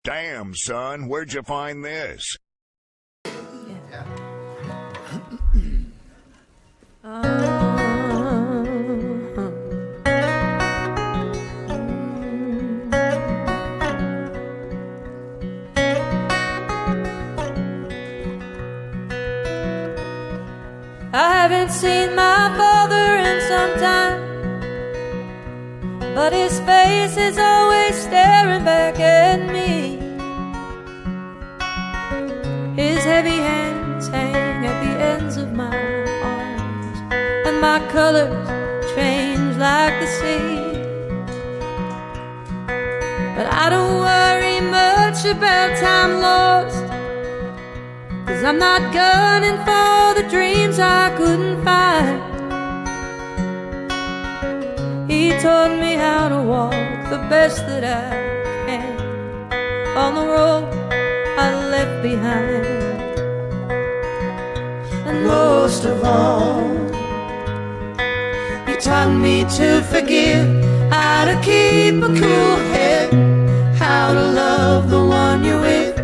Damn, son, where'd you find this? Yeah. I haven't seen my father in some time, but his face is always staring back at me. His heavy hands hang at the ends of my arms, and my colors change like the sea. But I don't worry much about time lost, 'cause I'm not gunning for the dreams I couldn't find. He taught me how to walk the best that I can on the road I left behind. And most of all, he taught me to forgive, how to keep a cool head, how to love the one you're with.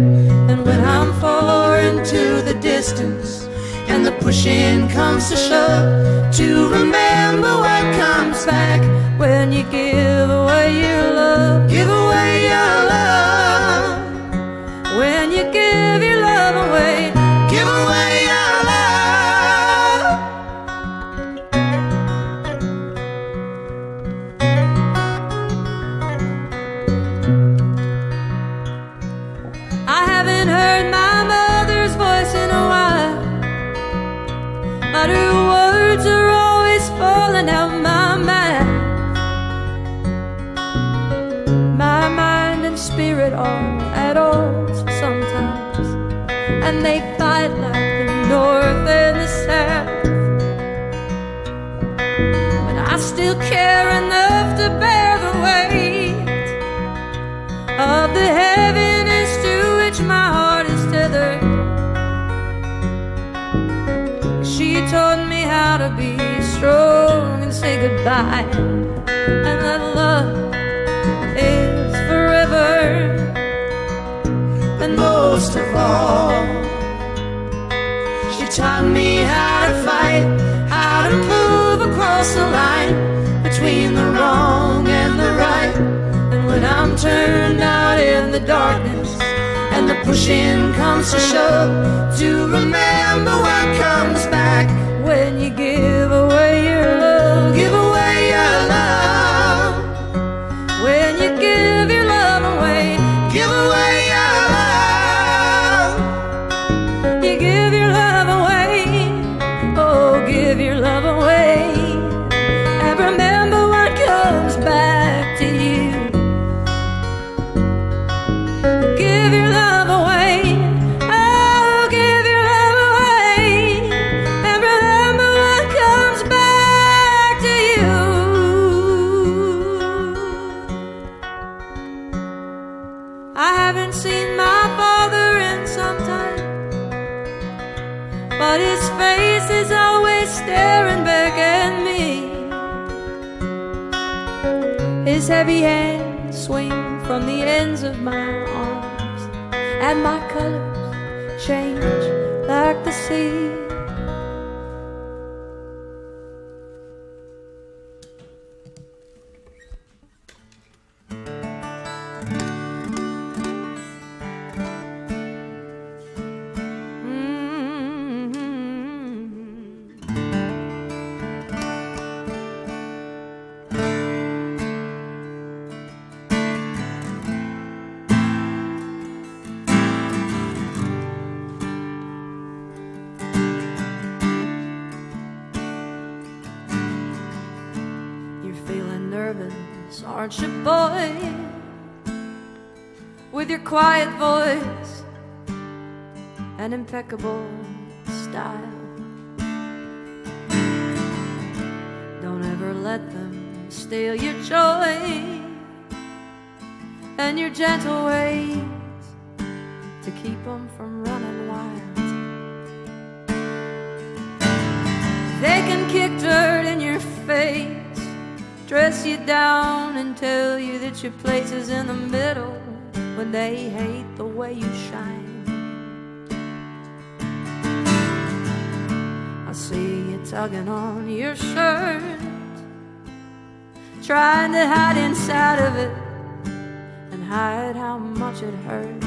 And when I'm far into the distance and the pushing comes to shove, to remember what comes back when you give away your love. Give away your love. When you give your love away, give away your love. I haven't heard my mother's voice in a while, but her words are always falling out my mouth. My mind and spirit are at odds sometimes, and they fight like the north and the south. But I still care enough to bear the weight of the heaviness to which my heart is tethered. She taught me how to be strong and say goodbye, and that love is forever. And most of all, she taught me how to fight, how to move across the line between the wrong and the right. And when I'm turned out in the darkness and the pushing comes to shove, to remember what comes back when you give away your love. Give away your love. When you give your love away, give away your love. You give your love away, oh, give your love away, and remember what comes back to you. Give your love away, oh, give your love away, and remember what comes back to you. I haven't seen my father in some time, but his face is always staring back at me. His heavy hands swing from the ends of my arms, and my colors change like the sea. Nervous, aren't you, boy? With your quiet voice and impeccable style. Don't ever let them steal your joy and your gentle ways to keep them from running wild. They can kick dirt in your face, dress you down and tell you that your place is in the middle, when they hate the way you shine. I see you tugging on your shirt, trying to hide inside of it and hide how much it hurts.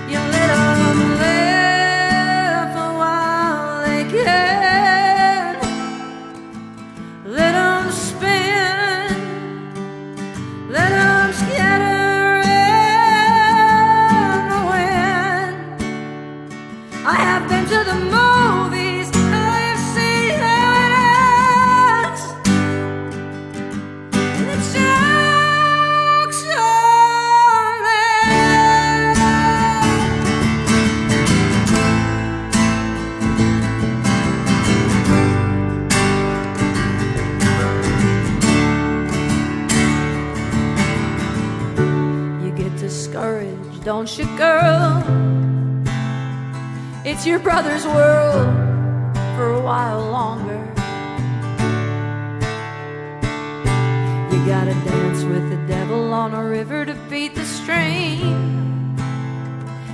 You let them live for while they can, let them spin, let them scatter in the wind. I have been to the movies, I've seen how it ends. The joke's on them. You get discouraged, don't you, girl? It's your brother's world for a while longer. You gotta dance with the devil on a river to beat the stream,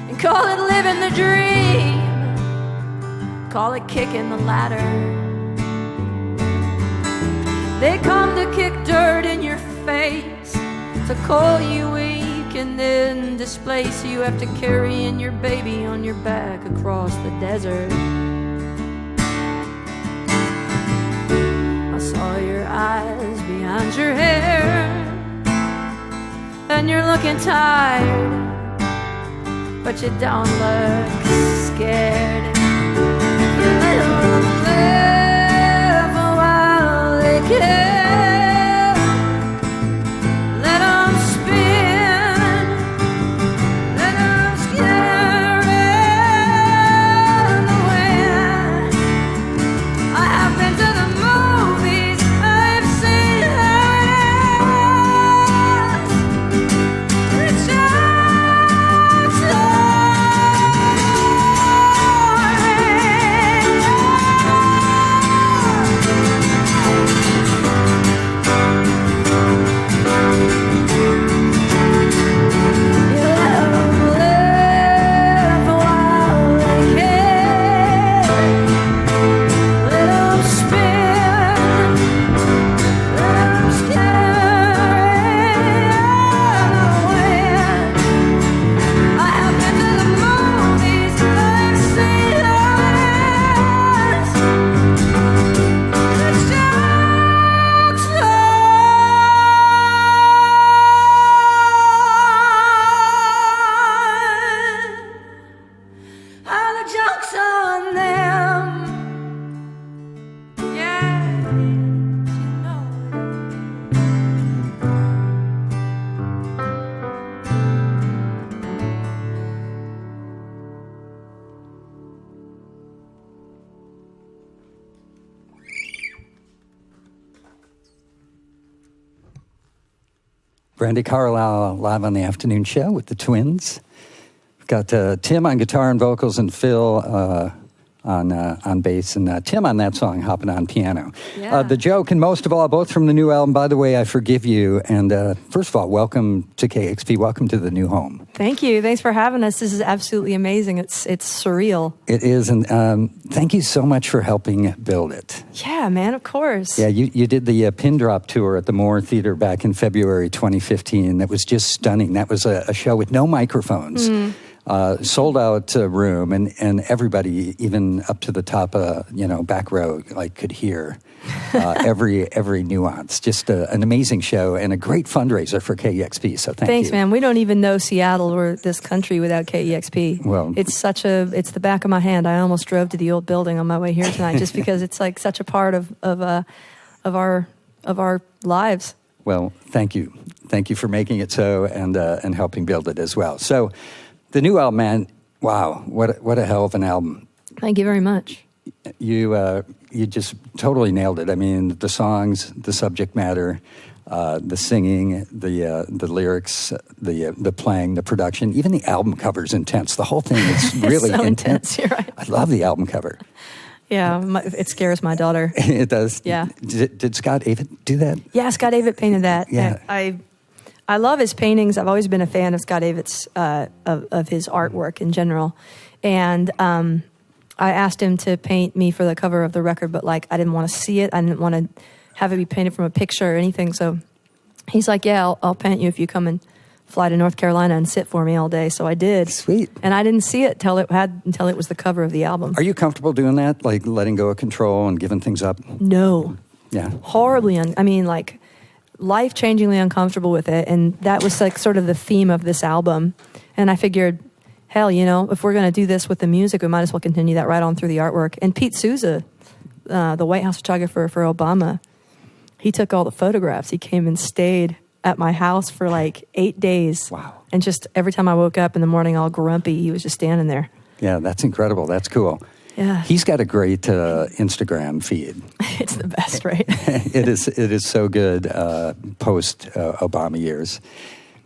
and call it living the dream, call it kicking the ladder. They come to kick dirt in your face, to call you weak and then displace you after carrying your baby on your back across the desert. I saw your eyes behind your hair, and you're looking tired, but you don't look scared. You let them live a while they can, let them spin, let them scatter in the wind. I have been to the movies, I've seen how it ends. The joke's on you let them live a while they can, let them spin, let them scatter in the wind. I have been to the movies, I've seen how it ends. The joke's on. Oh, the joke's on them. Yeah, you know it. Brandi Carlile live on the afternoon show with the twins. We've got Tim on guitar and vocals and Phil on bass, and Tim on that song, hopping on piano. Yeah. The joke, and most of all, both from the new album, By the Way, I Forgive You. And first of all, welcome to KEXP. Welcome to the new home. Thank you. Thanks for having us. This is absolutely amazing. It's surreal. It is, and thank you so much for helping build it. Yeah, man, of course. Yeah, you did the Pin Drop tour at the Moore Theater back in February 2015. That was just stunning. That was a show with no microphones. Sold out room, and everybody, even up to the top, back row, like could hear every nuance. Just an amazing show and a great fundraiser for KEXP. So Thanks, you. man. We don't even know Seattle or this country without KEXP. Well, it's the back of my hand. I almost drove to the old building on my way here tonight, just because it's like such a part of our lives. Well, thank you for making it so, and helping build it as well. So. The new album, man, wow, what a hell of an album. Thank you very much. You just totally nailed it. I mean, the songs, the subject matter, the singing, the lyrics, the playing, the production, even the album cover's intense. The whole thing is really so intense. You're right. I love the album cover. Yeah, it scares my daughter. It does? Yeah. Did Scott Avett do that? Yeah, Scott Avett painted that. Yeah. I love his paintings. I've always been a fan of Scott Avit's of his artwork in general, and I asked him to paint me for the cover of the record, but like I didn't want to see it. I didn't want to have it be painted from a picture or anything. So he's like, "Yeah, I'll paint you if you come and fly to North Carolina and sit for me all day." So I did. Sweet. And I didn't see it until it was the cover of the album. Are you comfortable doing that, like letting go of control and giving things up? No. Yeah. Horribly, like life-changingly uncomfortable with it. And that was like sort of the theme of this album. And I figured, hell, if we're going to do this with the music, we might as well continue that right on through the artwork. And Pete Souza, the White House photographer for Obama, he took all the photographs. He came and stayed at my house for like 8 days. Wow. And just every time I woke up in the morning all grumpy, he was just standing there. Yeah, that's incredible. That's cool. Yeah. He's got a great Instagram feed. It's the best, right? It is so good post Obama years.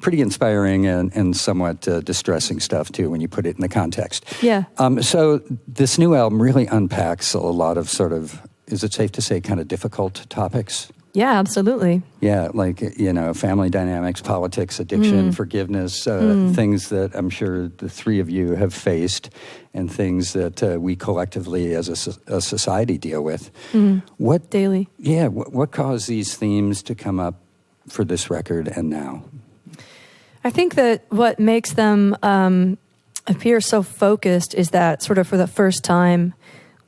Pretty inspiring and somewhat distressing stuff, too, when you put it in the context. Yeah. So this new album really unpacks a lot of sort of, is it safe to say, kind of difficult topics? Yeah, absolutely. Yeah, like, family dynamics, politics, addiction, forgiveness, things that I'm sure the three of you have faced and things that we collectively as a society deal with. What daily? Yeah, what caused these themes to come up for this record and now? I think that what makes them appear so focused is that sort of for the first time,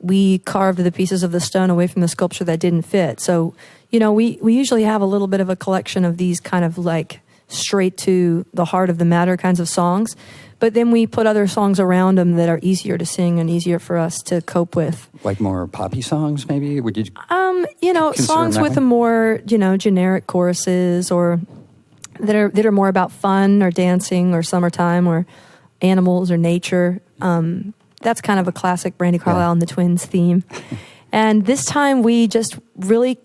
we carved the pieces of the stone away from the sculpture that didn't fit. So, we usually have a little bit of a collection of these kind of like straight to the heart of the matter kinds of songs. But then we put other songs around them that are easier to sing and easier for us to cope with. Like more poppy songs, maybe? Would you songs with a more, generic choruses or that are more about fun or dancing or summertime or animals or nature. That's kind of a classic Brandi Carlile and the Twins theme. And this time we just really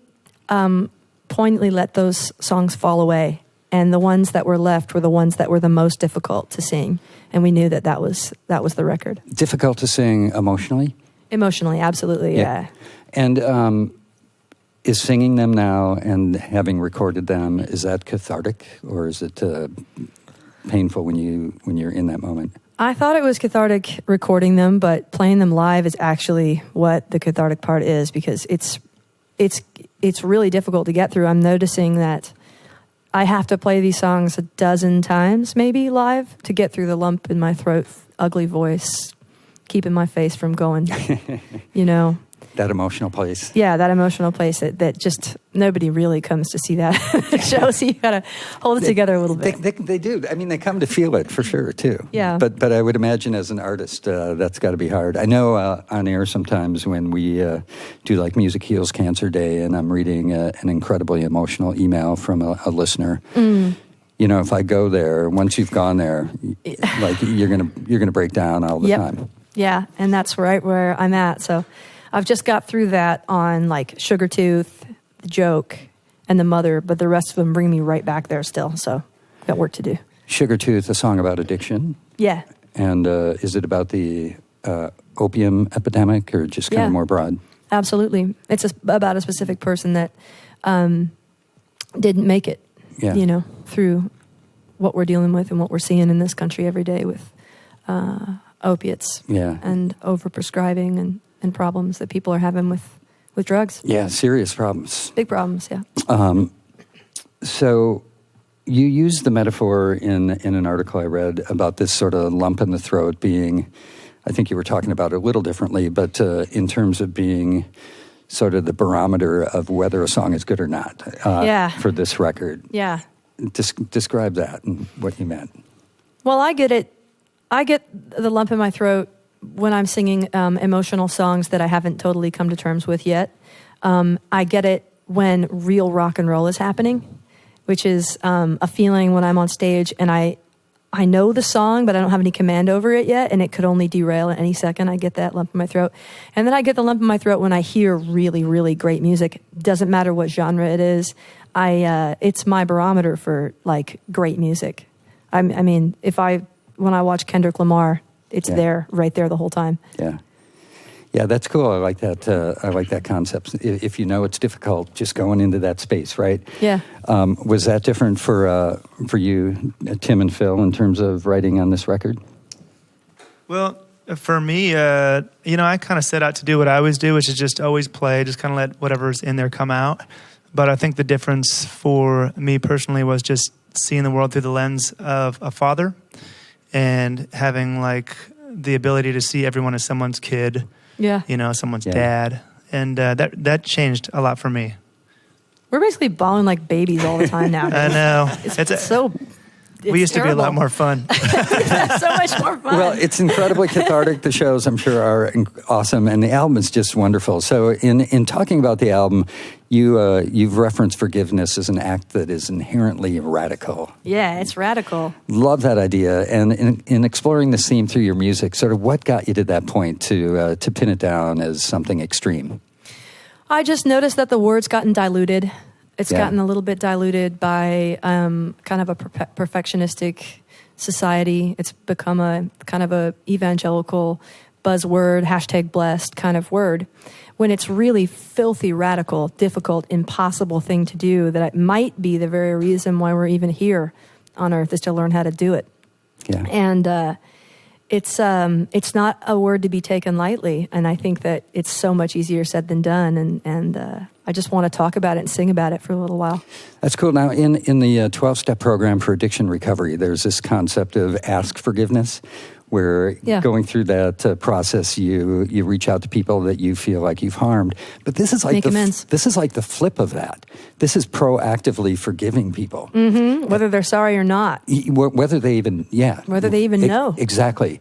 poignantly let those songs fall away. And the ones that were left were the ones that were the most difficult to sing. And we knew that was the record. Difficult to sing emotionally? Emotionally, absolutely, yeah. And is singing them now and having recorded them, is that cathartic or is it painful when you're in that moment? I thought it was cathartic recording them, but playing them live is actually what the cathartic part is because it's really difficult to get through. I'm noticing that I have to play these songs a dozen times maybe live to get through the lump in my throat, ugly voice, keeping my face from going, That emotional place. Yeah, that emotional place that just nobody really comes to see that show. So you got to hold it together a little bit. They do. I mean, they come to feel it for sure too. Yeah. But I would imagine as an artist, that's got to be hard. I know on air sometimes when we do like Music Heals Cancer Day, and I'm reading an incredibly emotional email from a listener. If I go there, once you've gone there, like you're gonna break down all the time. Yeah, and that's right where I'm at. So I've just got through that on like Sugartooth, The Joke, and The Mother, but the rest of them bring me right back there still. So I've got work to do. Sugartooth, a song about addiction. Yeah. And is it about the opium epidemic or just kind of more broad? Absolutely. It's about a specific person that didn't make it, through what we're dealing with and what we're seeing in this country every day with opiates and overprescribing and problems that people are having with drugs. Yeah, serious problems. Big problems, yeah. So you used the metaphor in an article I read about this sort of lump in the throat being, I think you were talking about it a little differently, but in terms of being sort of the barometer of whether a song is good or not for this record. Yeah. Describe that and what you meant. Well, I get it. I get the lump in my throat when I'm singing emotional songs that I haven't totally come to terms with yet. I get it when real rock and roll is happening, which is a feeling when I'm on stage and I know the song, but I don't have any command over it yet, and it could only derail at any second. I get that lump in my throat. And then I get the lump in my throat when I hear really, really great music. Doesn't matter what genre it is. It's my barometer for, like, great music. I mean, when I watch Kendrick Lamar, it's right there the whole time. Yeah. Yeah, that's cool. I like that. I like that concept. If you know it's difficult, just going into that space, right? Yeah. Was that different for you, Tim and Phil, in terms of writing on this record? Well, for me, I kind of set out to do what I always do, which is just always play, just kind of let whatever's in there come out. But I think the difference for me personally was just seeing the world through the lens of a father and having like the ability to see everyone as someone's kid, someone's dad. And that changed a lot for me. We're basically bawling like babies all the time now. I know. We used to be a lot more fun. So much more fun. Well, it's incredibly cathartic. The shows, I'm sure, are awesome, and the album is just wonderful. So in talking about the album, you've referenced forgiveness as an act that is inherently radical. Yeah, it's radical. Love that idea. And in exploring this theme through your music, sort of what got you to that point to pin it down as something extreme? I just noticed that the word's gotten diluted. It's gotten a little bit diluted by kind of a perfectionistic society. It's become a kind of a evangelical buzzword, #blessed kind of word, when it's really filthy, radical, difficult, impossible thing to do that might be the very reason why we're even here on earth, is to learn how to do it. Yeah. And it's not a word to be taken lightly, and I think that it's so much easier said than done, and I just want to talk about it and sing about it for a little while. That's cool. Now, in the 12-step program for addiction recovery, there's this concept of ask forgiveness, where going through that process, you reach out to people that you feel like you've harmed. But this is like this is like the flip of that. This is proactively forgiving people, whether they're sorry or not, whether they even know exactly.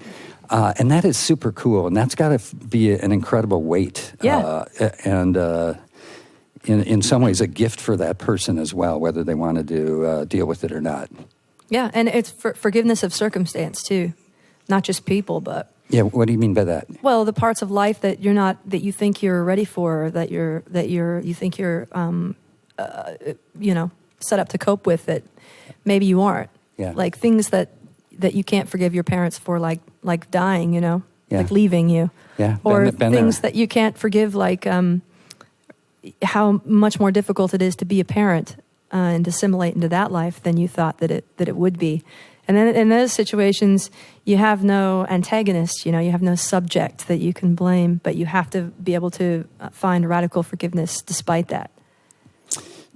And that is super cool, and that's got to be an incredible weight. And in some ways, a gift for that person as well, whether they want to deal with it or not. Yeah, and it's forgiveness of circumstance too. Not just people, but what do you mean by that? Well, the parts of life that you think you're ready for, or that you think you're set up to cope with, that maybe you aren't. Yeah. Like things that you can't forgive your parents for, like dying, like leaving you. Yeah. Or been things there. that you can't forgive, like how much more difficult it is to be a parent and assimilate into that life than you thought that it would be. And then in those situations, you have no antagonist, you have no subject that you can blame, but you have to be able to find radical forgiveness despite that.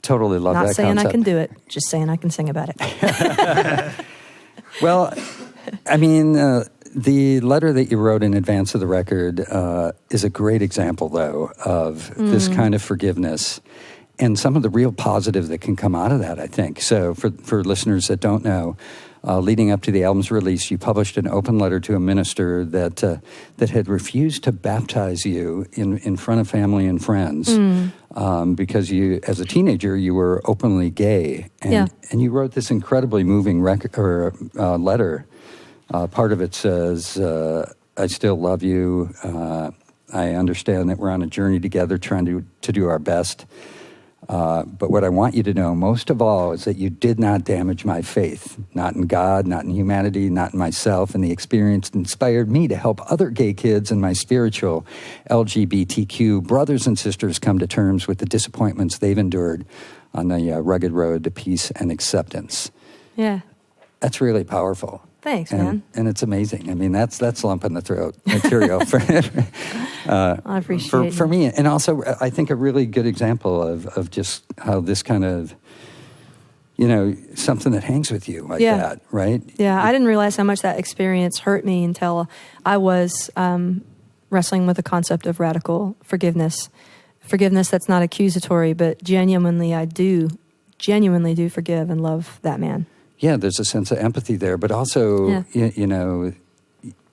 Totally love that Not saying concept. I can do it, just saying I can sing about it. Well, I mean, the letter that you wrote in advance of the record is a great example, though, of this kind of forgiveness and some of the real positive that can come out of that, I think. So for listeners that don't know, leading up to the album's release, you published an open letter to a minister that had refused to baptize you in front of family and friends because you, as a teenager, you were openly gay, and you wrote this incredibly moving letter. Part of it says, "I still love you. I understand that we're on a journey together, trying to do our best." But what I want you to know most of all is that you did not damage my faith, not in God, not in humanity, not in myself, and the experience inspired me to help other gay kids and my spiritual LGBTQ brothers and sisters come to terms with the disappointments they've endured on the rugged road to peace and acceptance. Yeah. That's really powerful. Thanks, man. And it's amazing. I mean, that's lump in the throat material for I appreciate it. For me. And also, I think a really good example of just how this kind of, something that hangs with you like that, right? Yeah, I didn't realize how much that experience hurt me until I was wrestling with the concept of radical forgiveness. Forgiveness that's not accusatory, but I do genuinely forgive and love that man. Yeah, there's a sense of empathy there, but also,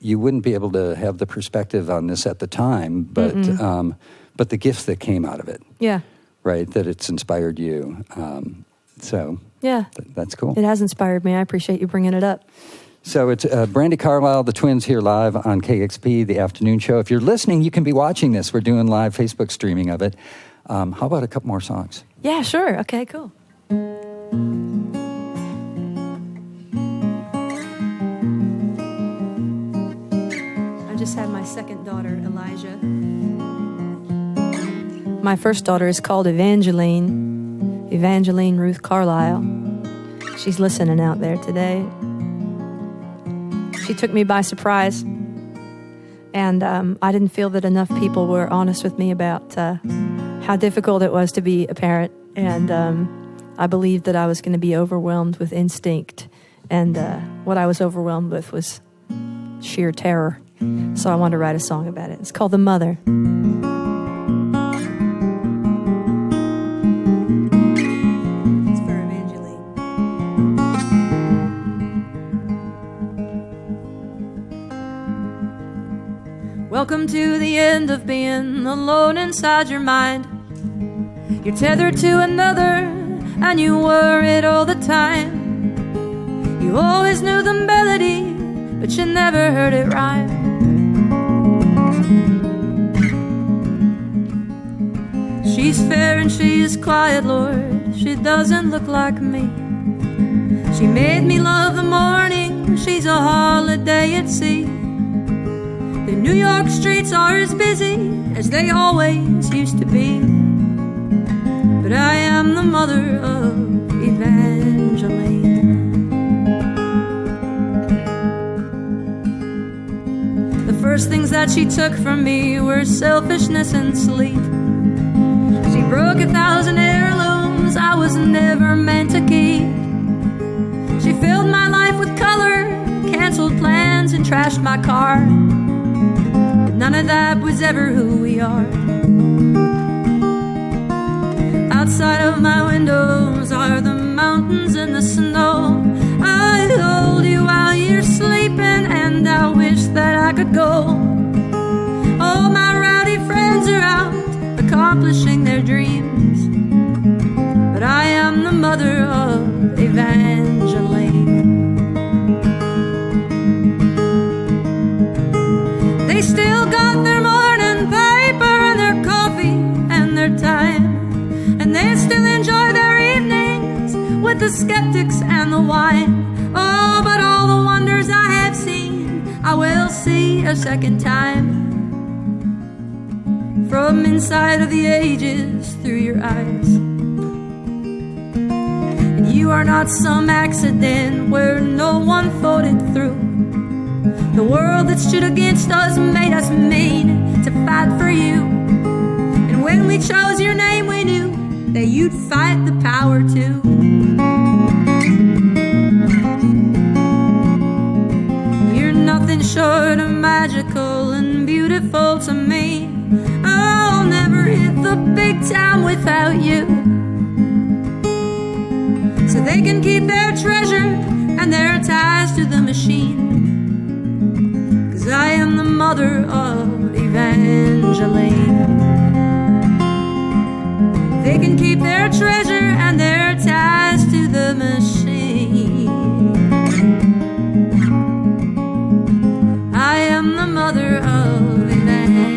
you wouldn't be able to have the perspective on this at the time, but the gifts that came out of it. Yeah. Right, that it's inspired you. That's cool. It has inspired me. I appreciate you bringing it up. So it's Brandi Carlile, the Twins, here live on KEXP, the afternoon show. If you're listening, you can be watching this. We're doing live Facebook streaming of it. How about a couple more songs? Yeah, sure. Okay, cool. Just had my second daughter, Elijah. My first daughter is called Evangeline Ruth Carlile. She's listening out there today. She took me by surprise, and I didn't feel that enough people were honest with me about how difficult it was to be a parent, and I believed that I was going to be overwhelmed with instinct, and what I was overwhelmed with was sheer terror. So I wanted to write a song about it. It's called The Mother. It's for Evangeline. Welcome to the end of being alone inside your mind. You're tethered to another, and you worried all the time. You always knew the melody, but you never heard it rhyme. She's fair and she is quiet, Lord. She doesn't look like me. She made me love the morning. She's a holiday at sea. The New York streets are as busy as they always used to be. But I am the mother of Evangeline. The first things that she took from me were selfishness and sleep. She broke 1,000 heirlooms I was never meant to keep. She filled my life with color, canceled plans and trashed my car. But none of that was ever who we are. Outside of my windows are the mountains and the snow. I hold you while you're sleeping, and I wish that I could go. All my rowdy friends are out accomplishing their dreams, but I am the mother of Evangeline. They still got their morning paper and their coffee and their time, and they still enjoy their evenings with the skeptics and the wine. Oh, but all the wonders I have seen, I will see a second time. From inside of the ages through your eyes. And you are not some accident where no one thought it through. The world that stood against us made us mean to fight for you. And when we chose your name, we knew that you'd fight the power too. You're nothing short of magical and beautiful to me. I'll never hit the big time without you. So they can keep their treasure and their ties to the machine. 'Cause I am the mother of Evangeline. They can keep their treasure and their ties to the machine. I am the mother of Evangeline.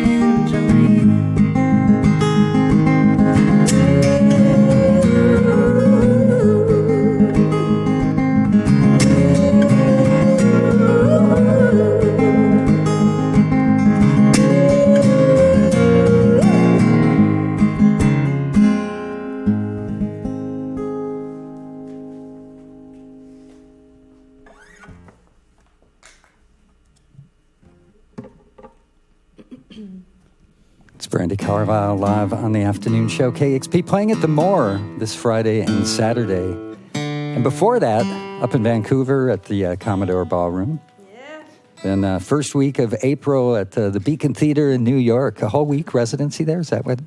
It's Brandi Carlile live on the afternoon show, KEXP, playing at the Moore this Friday and Saturday. And before that, up in Vancouver at the Commodore Ballroom. Yeah. Then first week of April at the Beacon Theater in New York. A whole week residency there? Is that right?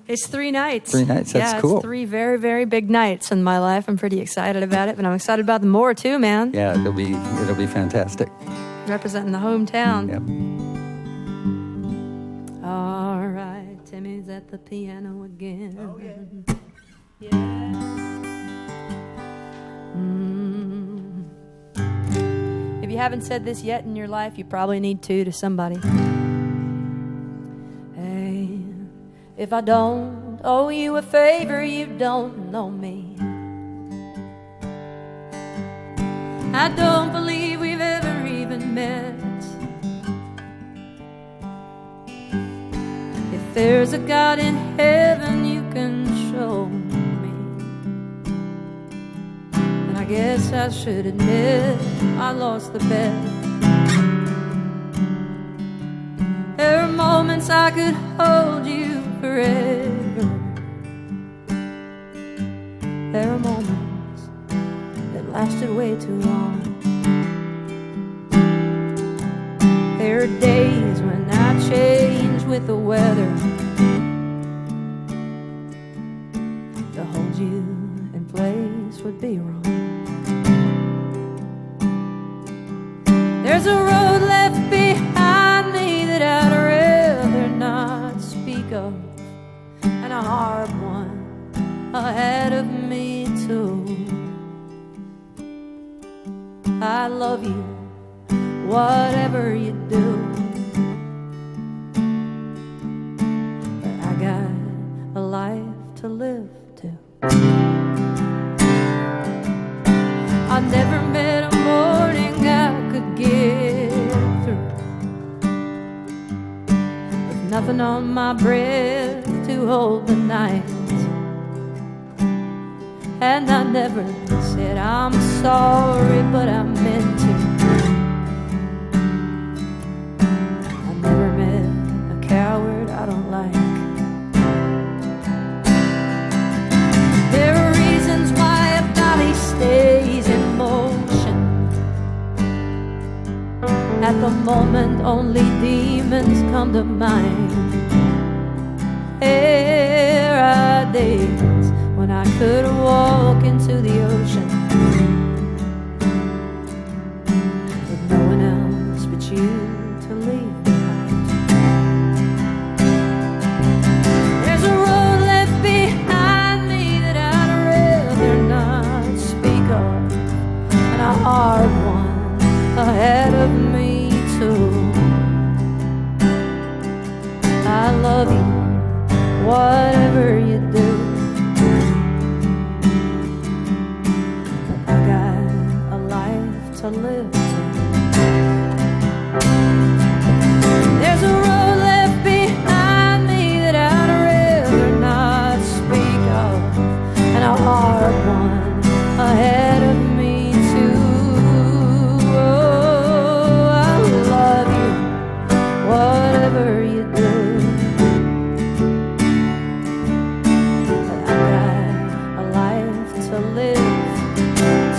It's 3 nights. 3 nights, that's cool. It's 3 very, very big nights in my life. I'm pretty excited about it, but I'm excited about the Moore too, man. Yeah, it'll be fantastic. Representing the hometown. Yep. All right, Timmy's at the piano again. Oh, yeah. Yeah. If you haven't said this yet in your life, you probably need to somebody. Hey, if I don't owe you a favor, you don't know me. I don't believe we've ever even met. If there's a God in heaven you can show me. And I guess I should admit I lost the bet. There are moments I could hold you forever. There are moments that lasted way too long. There are days when I change with the weather. To hold you in place would be wrong. There's a road left behind me that I'd rather not speak of, and a hard one ahead of me too. I love you, whatever you do, but I got a life to live too. I never met a morning I could get through with nothing on my breath to hold the night. And I never said I'm sorry, but I meant to. I never met a coward I don't like. There are reasons why a body stays in motion. At the moment only demons come to mind. There are days when I could walk into the ocean with no one else but you to leave behind. There's a road left behind me that I'd rather not speak of, and a hard one ahead of me too. I love you, whatever you do. To live. There's a road left behind me that I'd rather not speak of, and a hard one ahead of me too. Oh, I love you, whatever you do, but I got a life to live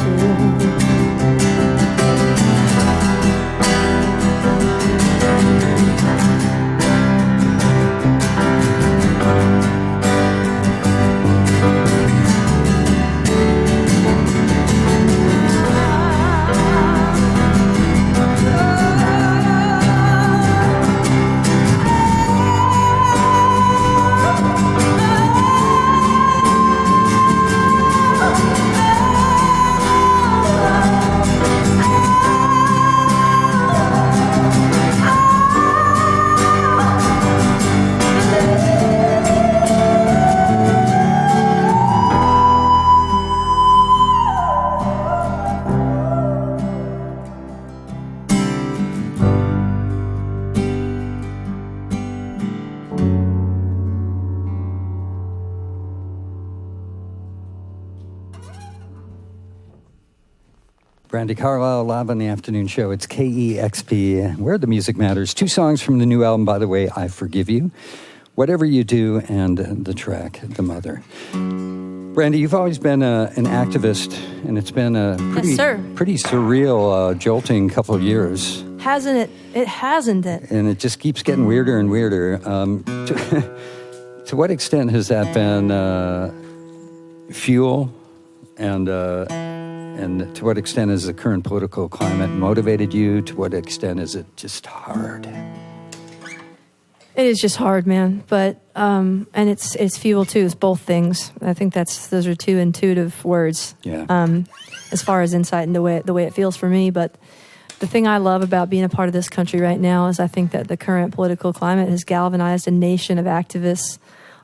too. Brandi Carlile live on the afternoon show. It's KEXP, where the music matters. 2 songs from the new album, by the way, I Forgive You, Whatever You Do, and the track, The Mother. Brandi, you've always been an activist, and it's been a pretty surreal, jolting couple of years. Hasn't it? It hasn't it? And it just keeps getting weirder and weirder. To what extent has that been fuel, and to what extent has the current political climate motivated you? To what extent is it just hard? It is just hard, man. But and it's fuel too. It's both things. I think those are 2 intuitive words. Yeah. As far as insight and the way it feels for me. But the thing I love about being a part of this country right now is I think that the current political climate has galvanized a nation of activists,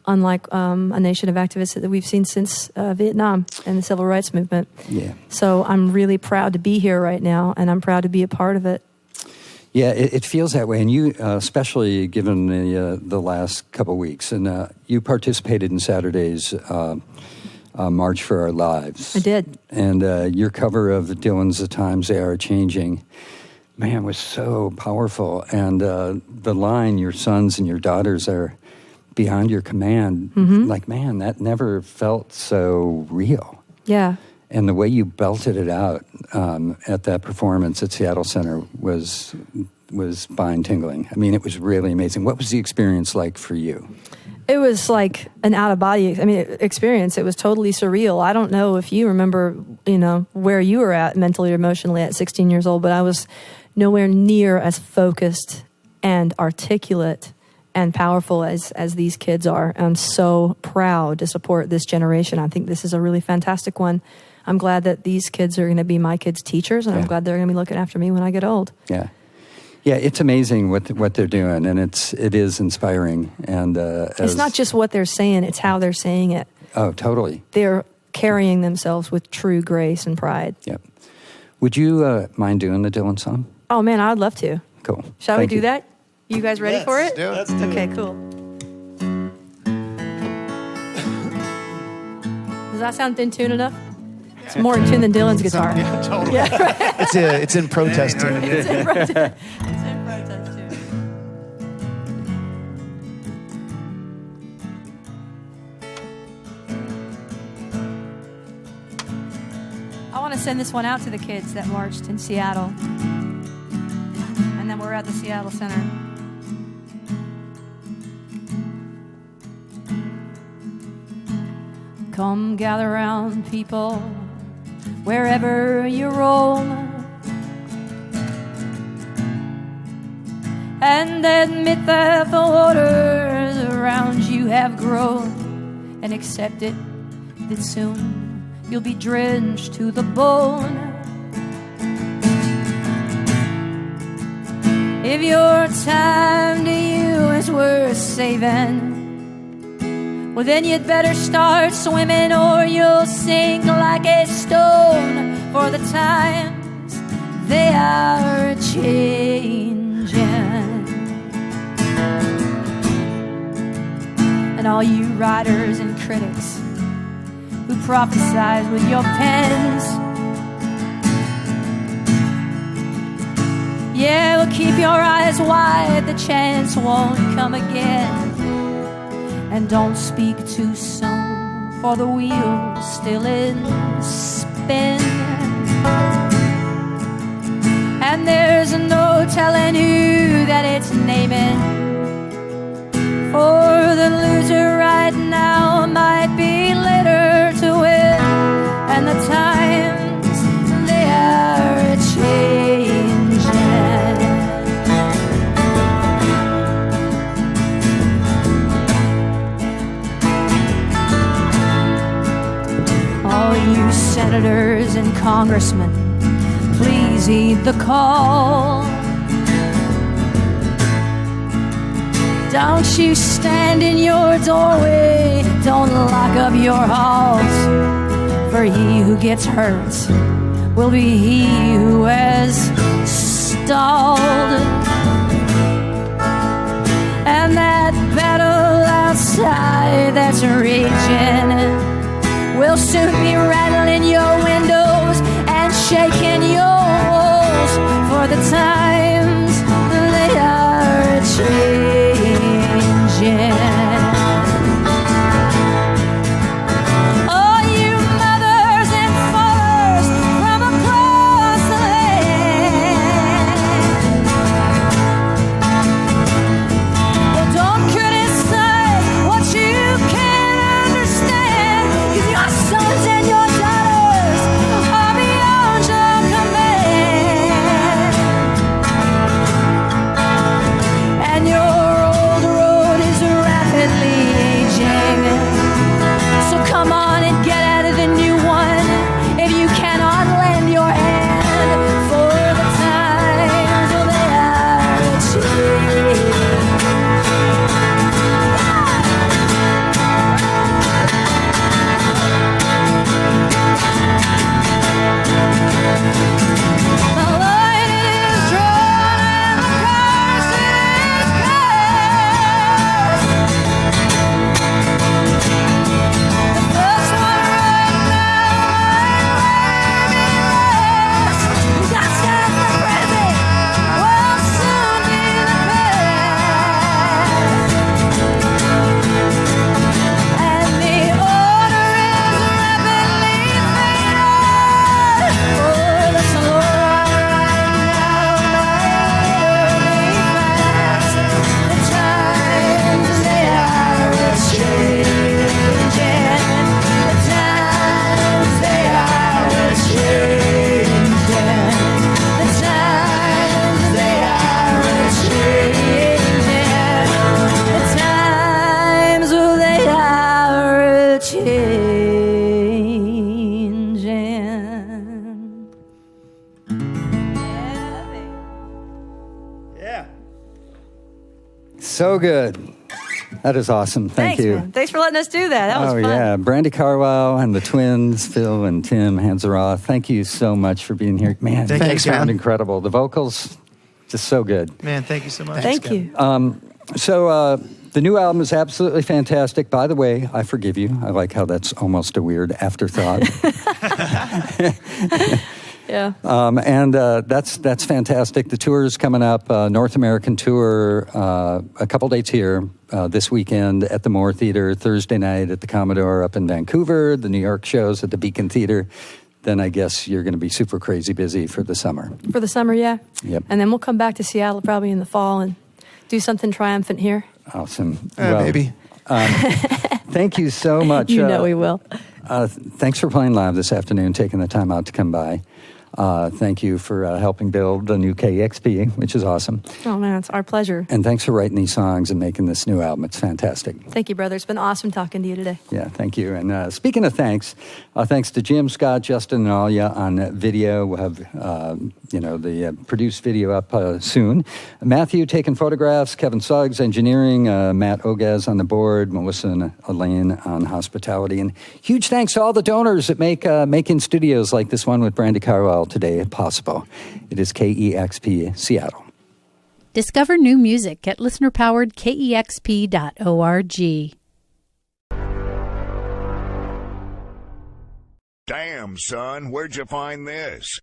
unlike a nation of activists that we've seen since Vietnam and the civil rights movement. Yeah. So I'm really proud to be here right now, and I'm proud to be a part of it. Yeah, it feels that way, and you, especially given the last couple of weeks, and you participated in Saturday's March for Our Lives. I did. And your cover of Dylan's "The Times They Are Changing," man, was so powerful. And the line, "Your sons and your daughters are beyond your command," like, man, that never felt so real. Yeah. And the way you belted it out at that performance at Seattle Center was spine-tingling. I mean, it was really amazing. What was the experience like for you? It was like an out-of-body experience. It was totally surreal. I don't know if you remember, where you were at mentally or emotionally at 16 years old, but I was nowhere near as focused and articulate and powerful as these kids are. I'm so proud to support this generation. I think this is a really fantastic one. I'm glad that these kids are going to be my kids' teachers, and I'm glad they're going to be looking after me when I get old. Yeah. Yeah, it's amazing what they're doing, and it is inspiring. And it's not just what they're saying; it's how they're saying it. Oh, totally. They're carrying themselves with true grace and pride. Yep. Would you mind doing the Dylan song? Oh man, I'd love to. Cool. Shall we do that? You guys ready for it? Let's do it. Okay, cool. Does that sound in tune enough? It's more in tune than Dylan's guitar. Yeah, totally. Yeah, right. It's in protest tune. It's in protest. It's in protest too. I want to send this one out to the kids that marched in Seattle, and then we're at the Seattle Center. Come gather round, people, wherever you roam, and admit that the waters around you have grown, and accept it that soon you'll be drenched to the bone. If your time to you is worth saving, well, then you'd better start swimming, or you'll sink like a stone. For the times, they are changing. And all you writers and critics who prophesize with your pens, yeah, well, keep your eyes wide, the chance won't come again. And don't speak too soon, for the wheel's still in spin. And there's no telling who that it's naming, for the loser right now might be later to win. And the times, they are changing. All you senators and congressmen, please heed the call. Don't you stand in your doorway, don't lock up your halls, for he who gets hurt will be he who has stalled. And that battle outside that's raging will soon be rattling your windows and shaking your walls, for the times, they are changing. Oh, you mothers and fathers from across the land, well, don't criticize what you can't understand, 'cause your sons and your daughters man. Yeah. So good. That is awesome. Thank Thanks, you. man. Thanks for letting us do that. That was Oh, fun. yeah. Brandi Carlile and the twins, Phil and Tim Hanzaraw. Thank you so much for being here. Man, Thank you you, sound John. incredible. The vocals, just so good. Man, thank you so much. Thank you. So the new album is absolutely fantastic. By the way, I forgive you. I like how that's almost a weird afterthought. Yeah. And that's fantastic. The tour is coming up, North American tour, a couple dates here this weekend at the Moore Theater, Thursday night at the Commodore up in Vancouver, the New York shows at the Beacon Theater. Then I guess you're going to be super crazy busy for the summer. For the summer, yeah. Yep. And then we'll come back to Seattle probably in the fall and do something triumphant here. Awesome. Maybe. Thank you so much. You know we will. Thanks for playing live this afternoon, taking the time out to come by. Thank you for helping build the new KEXP, which is awesome. Oh, man, it's our pleasure. And thanks for writing these songs and making this new album. It's fantastic. Thank you, brother. It's been awesome talking to you today. Yeah, thank you. And speaking of thanks to Jim, Scott, Justin, and Alia on video. We'll have, the produced video up soon. Matthew taking photographs, Kevin Suggs engineering, Matt Ogaz on the board, Melissa and Elaine on hospitality. And huge thanks to all the donors that make making studios like this one with Brandi Carlile today possible. It is KEXP Seattle. Discover new music at listenerpoweredkexp.org. Damn, son, where'd you find this?